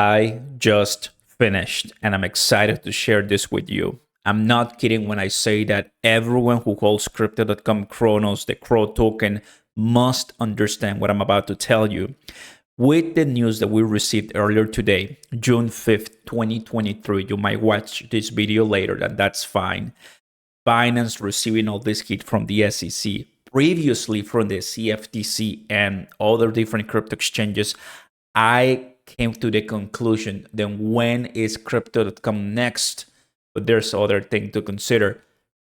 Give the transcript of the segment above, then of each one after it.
I just finished and I'm excited to share this with you. I'm not kidding when I say that everyone who holds crypto.com CRONOS, the CRO token, must understand what I'm about to tell you. With the news that we received earlier today, June 5th, 2023, you might watch this video later, and that's fine. Binance receiving all this heat from the SEC, previously from the CFTC and other different crypto exchanges. I came to the conclusion then when is crypto.com next? But there's other thing to consider.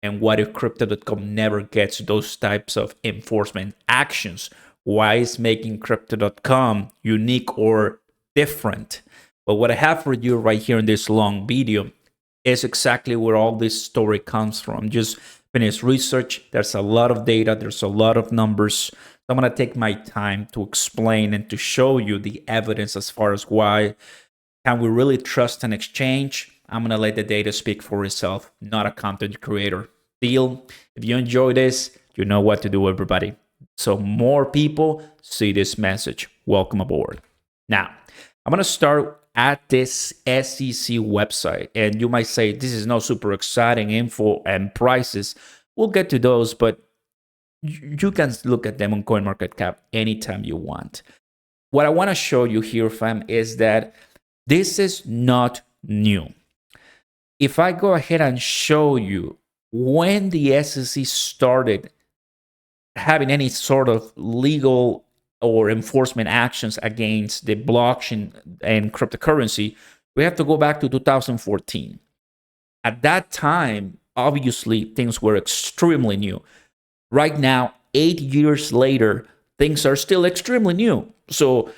And what if crypto.com never gets those types of enforcement actions? Why is making crypto.com unique or different? But what I have for you right here in this long video is exactly where all this story comes from. Just finished research. There's a lot of data. There's a lot of numbers. I'm going to take my time to explain and to show you the evidence as far as why can we really trust an exchange. I'm going to let the data speak for itself, not a content creator. Deal. If you enjoy this, you know what to do, everybody. So more people see this message. Welcome aboard. Now, I'm going to start at this SEC website. And you might say, this is no super exciting info and prices. We'll get to those, but you can look at them on CoinMarketCap anytime you want. What I want to show you here, fam, is that this is not new. If I go ahead and show you when the SEC started having any sort of legal or enforcement actions against the blockchain and cryptocurrency, we have to go back to 2014. At that time, obviously, things were extremely new. Right now, 8 years later, things are still extremely new. So,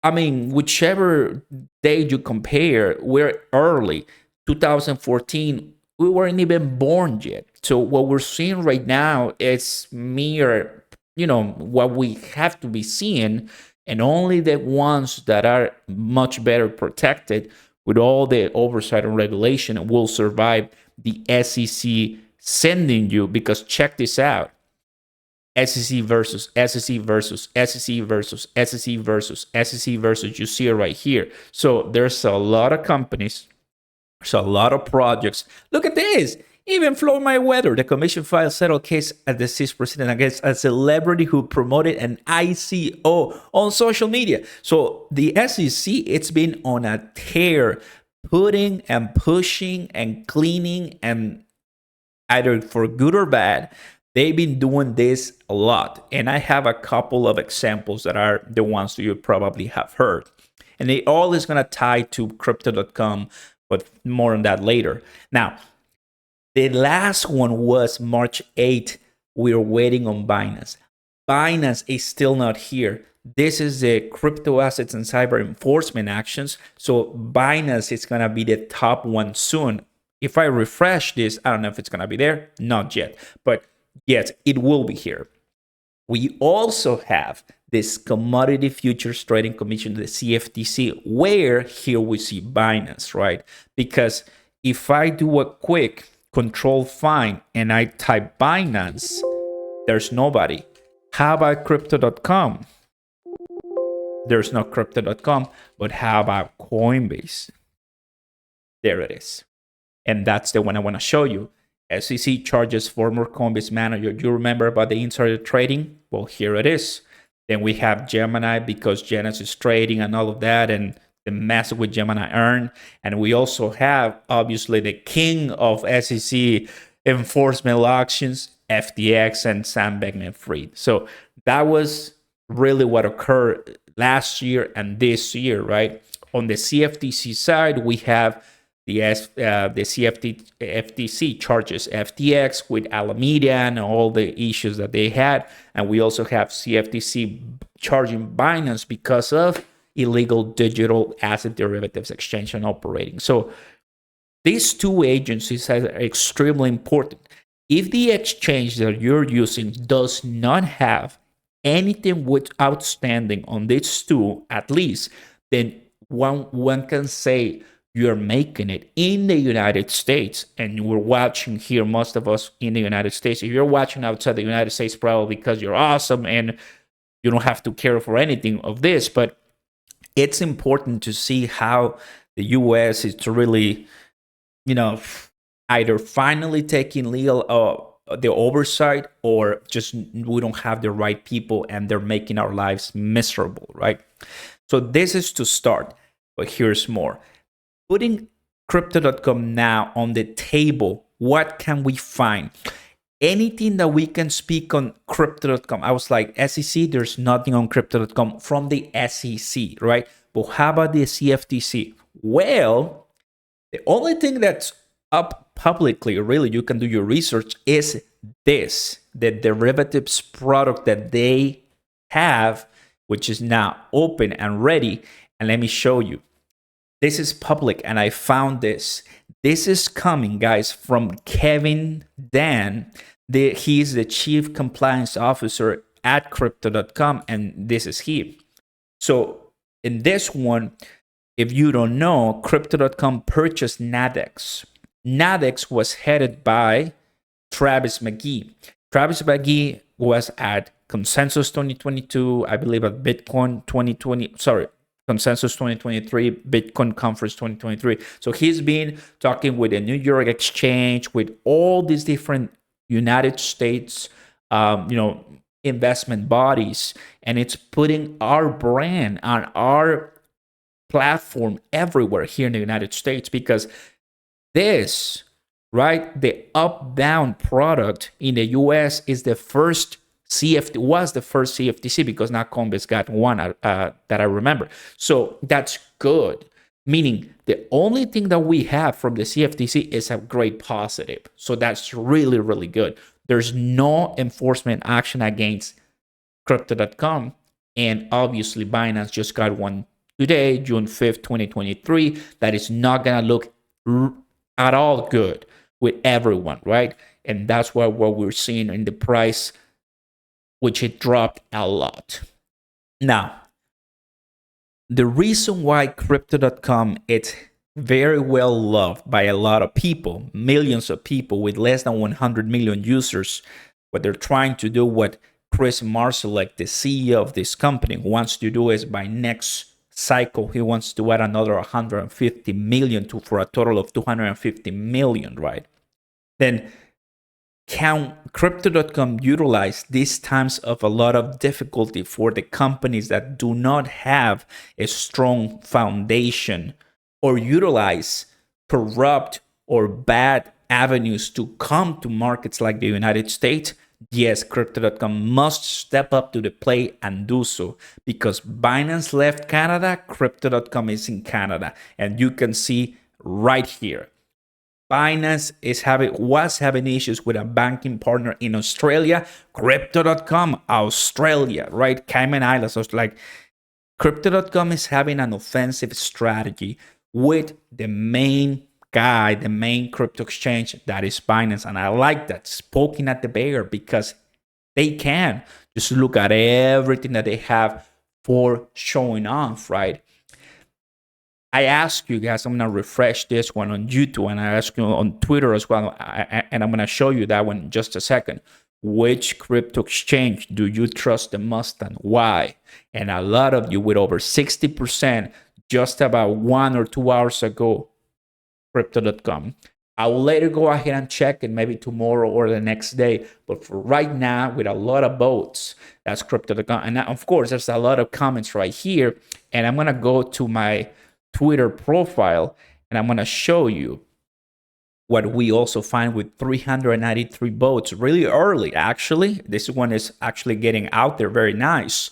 I mean, whichever day you compare, we're early. 2014, we weren't even born yet. So what we're seeing right now is mere, what we have to be seeing, and only the ones that are much better protected with all the oversight and regulation will survive the SEC sending you, because check this out. SEC versus SEC versus SEC versus SEC versus SEC versus, you see it right here. So there's a lot of companies, there's a lot of projects. Look at this. Even Flow My Weather, the commission filed settled case at the deceased president against a celebrity who promoted an ICO on social media. So the SEC, it's been on a tear, putting and pushing and cleaning, and either for good or bad, they've been doing this a lot. And I have a couple of examples that are the ones that you probably have heard. And they all is going to tie to crypto.com, but more on that later. Now, the last one was March 8th. We're waiting on Binance. Binance is still not here. This is the crypto assets and cyber enforcement actions. So Binance is going to be the top one soon. If I refresh this, I don't know if it's going to be there. Not yet. But yes, it will be here. We also have this Commodity Futures Trading Commission, the CFTC, where here we see Binance, right? Because if I do a quick control find and I type Binance, there's nobody. How about crypto.com? There's no crypto.com, but how about Coinbase? There it is. And that's the one I want to show you. SEC charges former Coinbase manager. Do you remember about the insider trading? Well, here it is. Then we have Gemini, because Genesis trading and all of that, and the mess with Gemini earn. And we also have, obviously, the king of SEC enforcement actions, FTX and Sam Bankman-Fried. So that was really what occurred last year and this year, right? On the CFTC side, we have the FTC charges FTX with Alameda and all the issues that they had. And we also have CFTC charging Binance because of illegal digital asset derivatives exchange and operating. So these two agencies are extremely important. If the exchange that you're using does not have anything with outstanding on these two, at least, then one can say you're making it in the United States. And we're watching here, most of us in the United States. If you're watching outside the United States, probably because you're awesome and you don't have to care for anything of this. But it's important to see how the US is really, you know, either finally taking legal the oversight, or just we don't have the right people and they're making our lives miserable, right? So this is to start, but here's more. Putting crypto.com now on the table, what can we find? Anything that we can speak on crypto.com. I was like, SEC, there's nothing on crypto.com from the SEC, right? But how about the CFTC? Well, the only thing that's up publicly, really, you can do your research, is this, the derivatives product that they have, which is now open and ready. And let me show you. This is public, and I found this. This is coming, guys, from Kevin Dan. He's the Chief Compliance Officer at Crypto.com, and this is he. So in this one, if you don't know, Crypto.com purchased Nadex. Nadex was headed by Travis McGee. Travis McGee was at Consensus 2022, I believe at Bitcoin 2020, Consensus 2023, Bitcoin Conference 2023. So he's been talking with the New York Exchange, with all these different United States, investment bodies, and it's putting our brand on our platform everywhere here in the United States, because this, right, the up-down product in the US is the first CFTC, because now Coinbase got one that I remember. So that's good. Meaning the only thing that we have from the CFTC is a great positive. So that's really, really good. There's no enforcement action against Crypto.com. And obviously Binance just got one today, June 5th, 2023. That is not going to look at all good with everyone, right? And that's what we're seeing in the price, which it dropped a lot. Now, the reason why Crypto.com is very well loved by a lot of people, millions of people with less than 100 million users, what they're trying to do, what Chris Marsalek, the CEO of this company, wants to do is by next cycle, he wants to add another 150 million for a total of 250 million, right? Then can Crypto.com utilize these times of a lot of difficulty for the companies that do not have a strong foundation, or utilize corrupt or bad avenues to come to markets like the United States? Yes, Crypto.com must step up to the plate and do so, because Binance left Canada, Crypto.com is in Canada, and you can see right here. Binance was having issues with a banking partner in Australia. Crypto.com, Australia, right? Cayman Islands. So it's like Crypto.com is having an offensive strategy with the main guy, the main crypto exchange, that is Binance. And I like that, poking at the bear, because they can just look at everything that they have for showing off, right? I ask you guys, I'm going to refresh this one on YouTube, and I ask you on Twitter as well, and I'm going to show you that one in just a second. Which crypto exchange do you trust the most, and why? And a lot of you, with over 60%, just about 1 or 2 hours ago, Crypto.com. I will later go ahead and check it, maybe tomorrow or the next day. But for right now, with a lot of votes, that's Crypto.com. And of course, there's a lot of comments right here. And I'm going to go to my Twitter profile, and I'm going to show you what we also find with 393 votes really early. Actually, this one is actually getting out there very nice,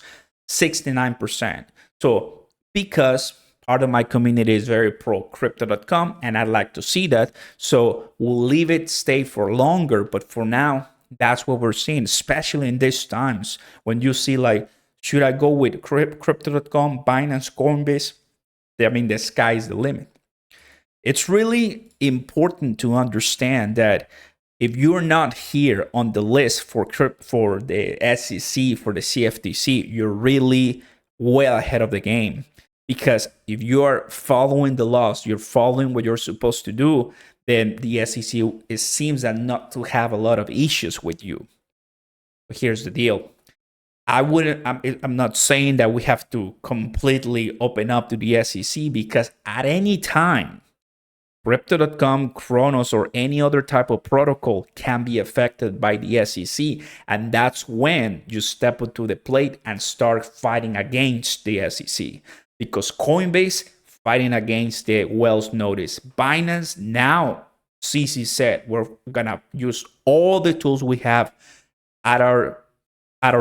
69%. So because part of my community is very pro Crypto.com, and I'd like to see that, so we'll leave it stay for longer. But for now, that's what we're seeing, especially in these times when you see like, should I go with Crypto.com, Binance, Coinbase? I mean, the sky is the limit. It's really important to understand that if you're not here on the list for the SEC, for the CFTC, you're really well ahead of the game. Because if you are following the laws, you're following what you're supposed to do, then the SEC, it seems that not to have a lot of issues with you. But here's the deal. I'm not saying that we have to completely open up to the SEC, because at any time, Crypto.com, CRONOS, or any other type of protocol can be affected by the SEC. And that's when you step up to the plate and start fighting against the SEC. Because Coinbase fighting against the Wells notice. Binance, now CC said we're going to use all the tools we have at our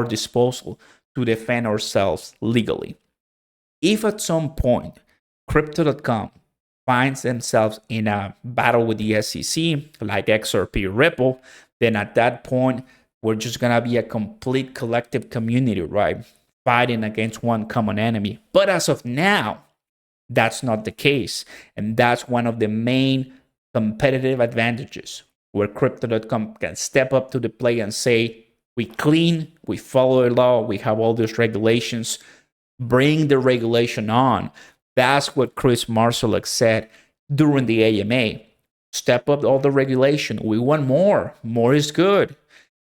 disposal to defend ourselves legally. If at some point Crypto.com finds themselves in a battle with the SEC, like XRP Ripple, then at that point, we're just going to be a complete collective community, right? Fighting against one common enemy. But as of now, that's not the case. And that's one of the main competitive advantages, where Crypto.com can step up to the plate and say, we clean, we follow the law, we have all these regulations, bring the regulation on. That's what Chris Marsalek said during the AMA. Step up all the regulation. We want more. More is good.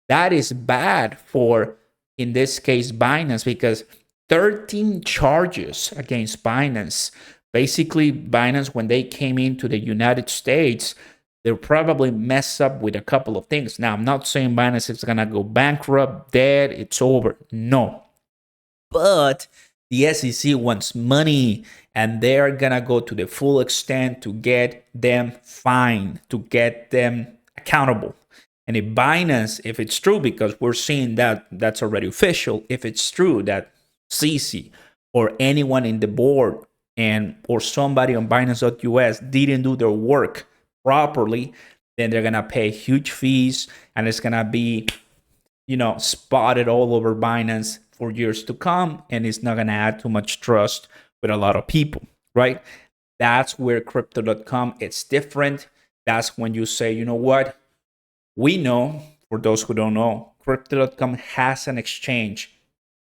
That is bad for, in this case, Binance, because 13 charges against Binance. Basically, Binance, when they came into the United States, they'll probably mess up with a couple of things. Now, I'm not saying Binance is going to go bankrupt, dead, it's over. No. But the SEC wants money, and they're gonna go to the full extent to get them fined, to get them accountable. And if Binance, if it's true, because we're seeing that that's already official, if it's true that CC or anyone in the board or somebody on Binance.us didn't do their work properly, then they're gonna pay huge fees, and it's gonna be, spotted all over Binance for years to come, and it's not going to add too much trust with a lot of people, right? That's where Crypto.com, it's different. That's when you say, you know what? We know, for those who don't know, Crypto.com has an exchange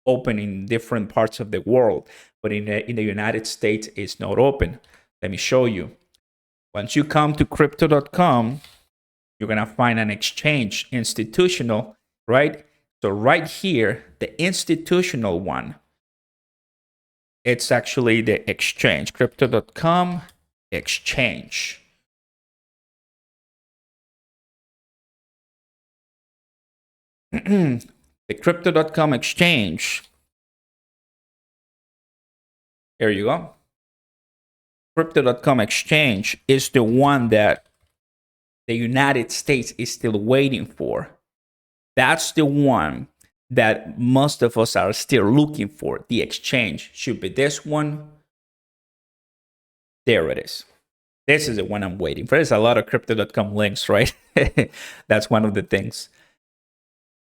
open in different parts of the world, but in the United States, it's not open. Let me show you. Once you come to Crypto.com, you're going to find an exchange, institutional, right? So right here, the institutional one, it's actually the exchange, Crypto.com exchange. The Crypto.com exchange. There you go. Crypto.com exchange is the one that the United States is still waiting for. That's the one that most of us are still looking for. The exchange should be this one. There it is. This is the one I'm waiting for. There's a lot of Crypto.com links, right? That's one of the things.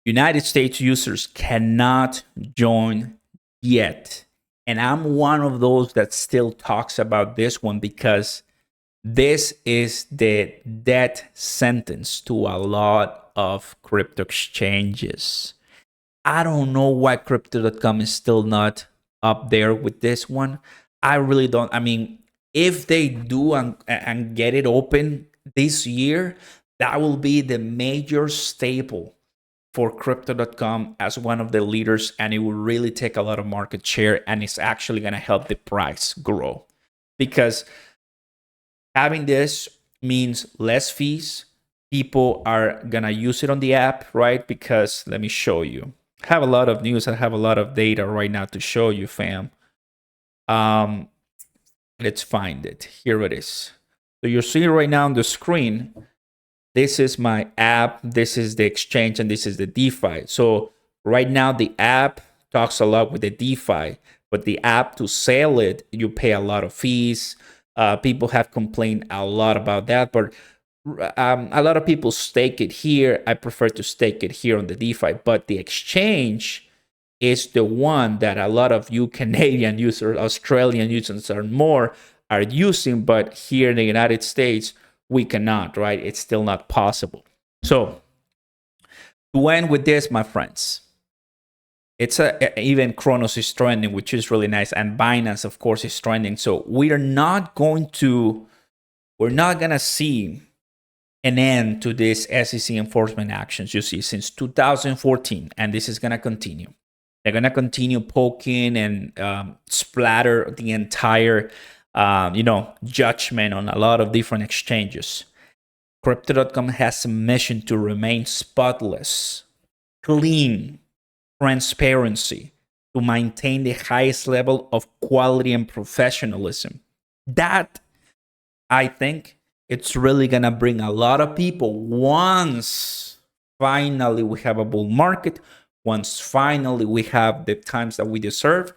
United States users cannot join yet. And I'm one of those that still talks about this one, because this is the death sentence to a lot of crypto exchanges. I don't know why Crypto.com is still not up there with this one. I really don't. I mean, if they do and get it open this year, that will be the major staple for Crypto.com as one of the leaders, and it will really take a lot of market share, and it's actually going to help the price grow, because having this means less fees. People are going to use it on the app, right? Because let me show you. I have a lot of news. I have a lot of data right now to show you, fam. Let's find it. Here it is. So you're seeing right now on the screen, this is my app, this is the exchange, and this is the DeFi. So right now the app talks a lot with the DeFi, but the app, to sell it, you pay a lot of fees. People have complained a lot about that, but a lot of people stake it here. I prefer to stake it here on the DeFi, but the exchange is the one that a lot of you Canadian users, Australian users and more are using, but here in the United States, we cannot, right? It's still not possible. So to end with this, my friends, it's even CRONOS is trending, which is really nice, and Binance, of course, is trending. So we're not gonna see an end to this SEC enforcement actions, you see, since 2014, and this is gonna continue. They're gonna continue poking and splatter the entire, judgment on a lot of different exchanges. Crypto.com has a mission to remain spotless, clean, transparency, to maintain the highest level of quality and professionalism. That, I think, it's really gonna bring a lot of people once finally we have a bull market, once finally we have the times that we deserve.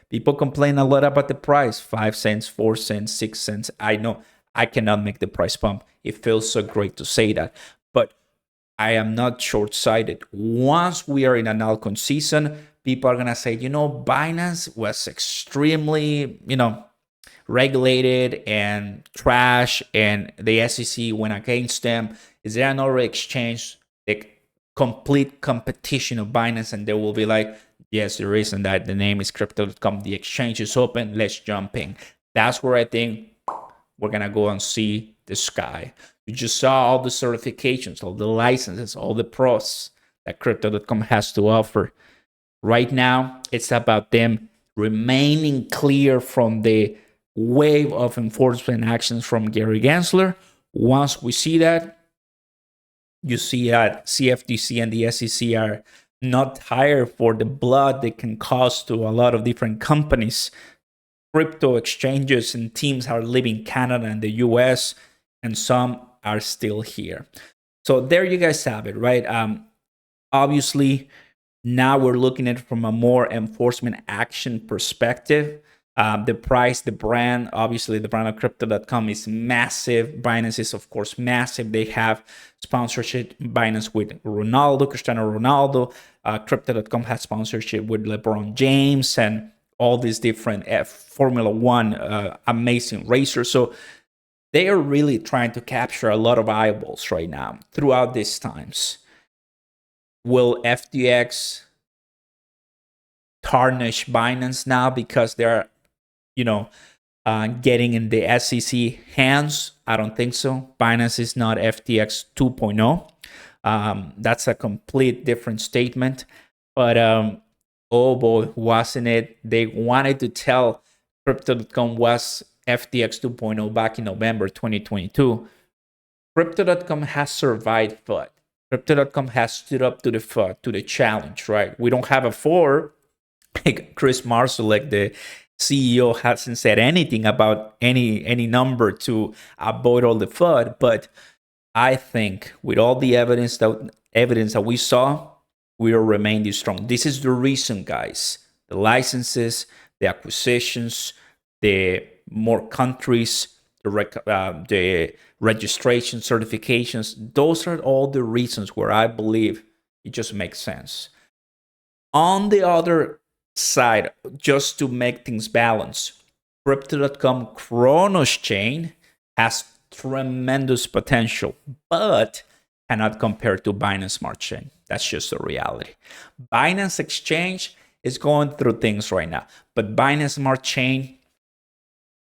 People complain a lot about the price, 5 cents, 4 cents, 6 cents. I know I cannot make the price pump. It feels so great to say that, but I am not short-sighted. Once we are in an altcoin season, people are gonna say, Binance was extremely, regulated and trash, and the SEC went against them. Is there another exchange, the complete competition of Binance? And they will be like, yes, there is, and that the name is crypto.com. The exchange is open. Let's jump in. That's where I think we're gonna go and see the sky. You just saw all the certifications, all the licenses, all the pros that crypto.com has to offer. Right now, it's about them remaining clear from the wave of enforcement actions from Gary Gensler. Once we see that, you see that CFTC and the SEC are not tired for the blood they can cause to a lot of different companies. Crypto exchanges and teams are leaving Canada and the US, and some are still here. So there you guys have it, right? Obviously, now we're looking at it from a more enforcement action perspective. The price, the brand, obviously the brand of crypto.com is massive. Binance is, of course, massive. They have sponsorship, Binance with Ronaldo, Cristiano Ronaldo. Crypto.com has sponsorship with LeBron James and all these different Formula One amazing racers. So they are really trying to capture a lot of eyeballs right now throughout these times. Will FTX tarnish Binance now because they're, getting in the SEC hands? I don't think so. Binance is not FTX 2.0. That's a complete different statement. But oh boy, wasn't it? They wanted to tell Crypto.com was FTX 2.0 back in November 2022. Crypto.com has survived FUD. Crypto.com has stood up to the FUD, to the challenge, right? We don't have a 4. Chris Marsalek, the CEO, hasn't said anything about any number to avoid all the FUD, but I think with all the evidence that we saw, we will remain this strong. This is the reason, guys. The licenses, the acquisitions, the more countries, the registration certifications, those are all the reasons where I believe it just makes sense. On the other side, just to make things balance, crypto.com CRONOS chain has tremendous potential, but cannot compare to Binance Smart Chain. That's just the reality. Binance Exchange is going through things right now, but Binance Smart Chain,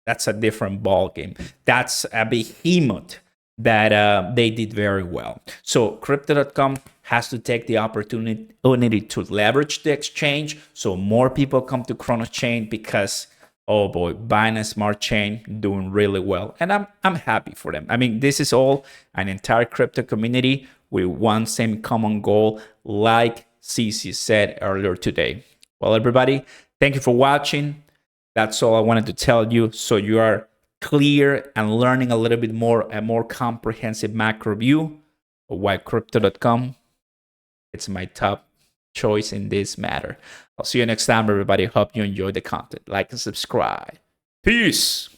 that's a different ball game. That's a behemoth that they did very well. So crypto.com has to take the opportunity to leverage the exchange so more people come to CRONOS chain, because oh boy, Binance Smart Chain doing really well, and I'm happy for them. I mean, this is all an entire crypto community with one same common goal, like CC said earlier today. Well, everybody, thank you for watching. That's all I wanted to tell you, so you are clear and learning a little bit more, a more comprehensive macro view of why crypto.com, it's my top choice in this matter. I'll see you next time, everybody. Hope you enjoyed the content. Like and subscribe. Peace.